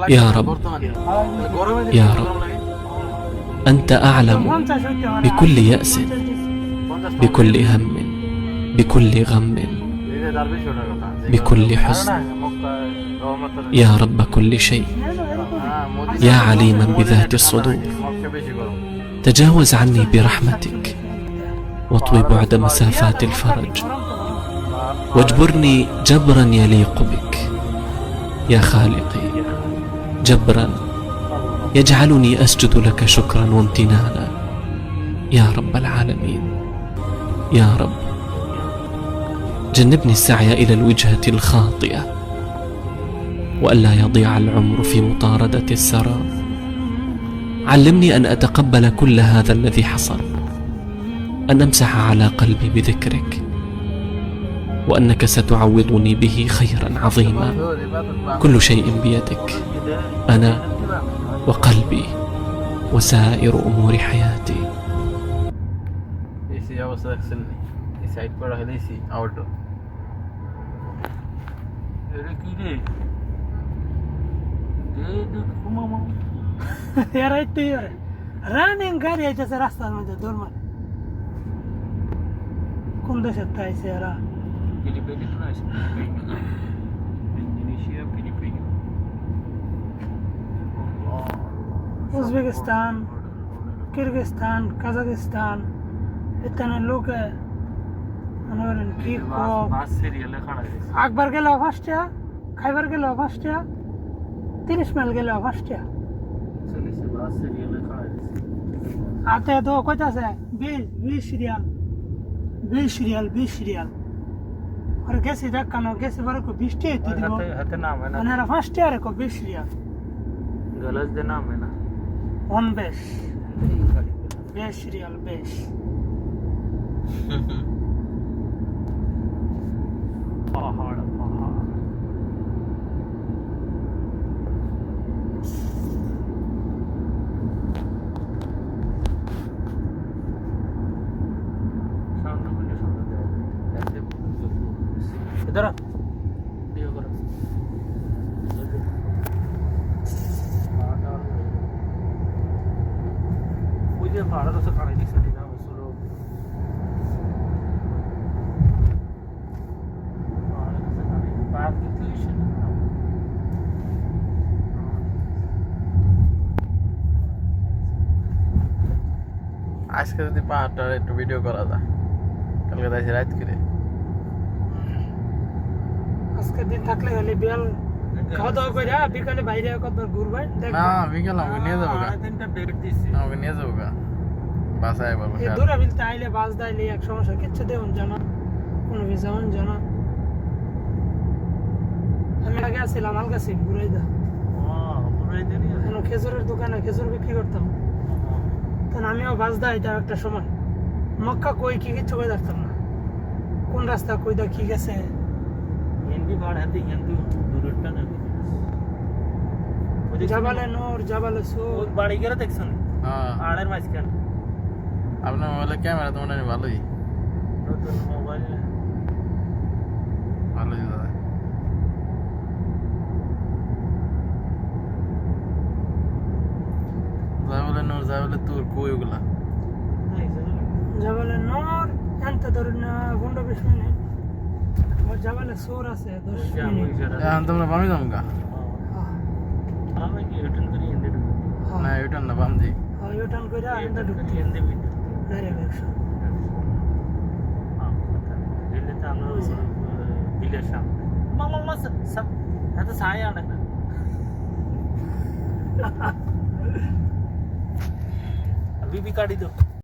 يا رب يا رب أنت أعلم بكل يأس بكل هم بكل غم بكل حزن يا رب كل شيء يا عليما بذات الصدور تجاوز عني برحمتك واطوي بعد مسافات الفرج واجبرني جبرا يليق بك يا خالقي جبرا يجعلني أسجد لك شكرا وامتنانا يا رب العالمين يا رب جنبني السعي إلى الوجهة الخاطئة وألا يضيع العمر في مطاردة السراب علمني أن أتقبل كل هذا الذي حصل أن أمسح على قلبي بذكرك وأنك ستعوضني به خيرا عظيما كل شيء بيدك أنا وقلبي وسائر أمور حياتي running গাড়ি আইতেছে রাস্তার মধ্যে দৌড় কোন দেশের তাইছে এরা উজবেকিস্তান কিরগিস্তান কাজাকিস্তান এখানে লোকে মনে করেন কি আকবার গেল ফার্স্টে খাইবার গেল ফার্স্টে 30 মাইল গেল ফার্স্টে আতে তো কইতাছে 20 রিয়াল আর গেছি দেখানো গেছি বারে কো 20 টি তো দিব হাতে নাম है ना মানে ফার্স্ট ইয়ারে কো 20 রিয়াল गलत दे नाम है ना वन बेश রিয়াল বেশ পাহাড় इधर वीडियो करो मुझे भाड़ा तो खाने की सकती ना सुनो पार्क स्टेशन আজকে যদি পাহাড়টা একটু ভিডিও করা যায় কালকে তাই রাত করে আজকে দিন থাকলে গেলে বিয়াল খাওয়া দাওয়া করে বিকালে বাইরে কতবার ঘুরবে না বিকাল আমি নিয়ে যাবো তিনটা ডেট দিছি আমি নিয়ে যাবো বাসায় বলবো এই দূরে বিলতে আইলে বাস দাইলে এক সমস্যা কিচ্ছু দেউন জানা কোনো ভিসাউন জানা আমি আগে আসছিলাম আলগাছি বুরাইদা বুরাইদা নিয়ে কোনো খেজুরের দোকানে খেজুর বিক্রি করতাম তখন আমিও বাস দাইতাম একটা সময় মক্কা কই কি কিচ্ছু কই দেখতাম না কোন রাস্তা কই দা কি গেছে हिंदी पढ़ाते हिंदी दूरटा ना জাবালে নূর জাবালে সুর বাড়ি গেলে দেখছেন হ্যাঁ আড়ের মাঝখান আপনার মোবাইলে ক্যামেরা তো মনে হয় ভালোই নতুন মোবাইল ভালোই দাদা জাবালে তোর কই ওগুলা জাবালে নূর এত ধরুন 15-20 মিনিট জাবালে সোর আছে 10 মিনিট এখন তোমরা বামে যামগা আমি কি রিটার্ন করি এন্ডে না রিটার্ন না বাম দি হ্যাঁ রিটার্ন কইরা এন্ডে ঢুকি এন্ডে ভিতর ডাইরেক্ট ব্যবসা এন্ডে তো আমরা বিলের সামনে মাল্লা সব এত ছায়া না বিবি কাটি দাও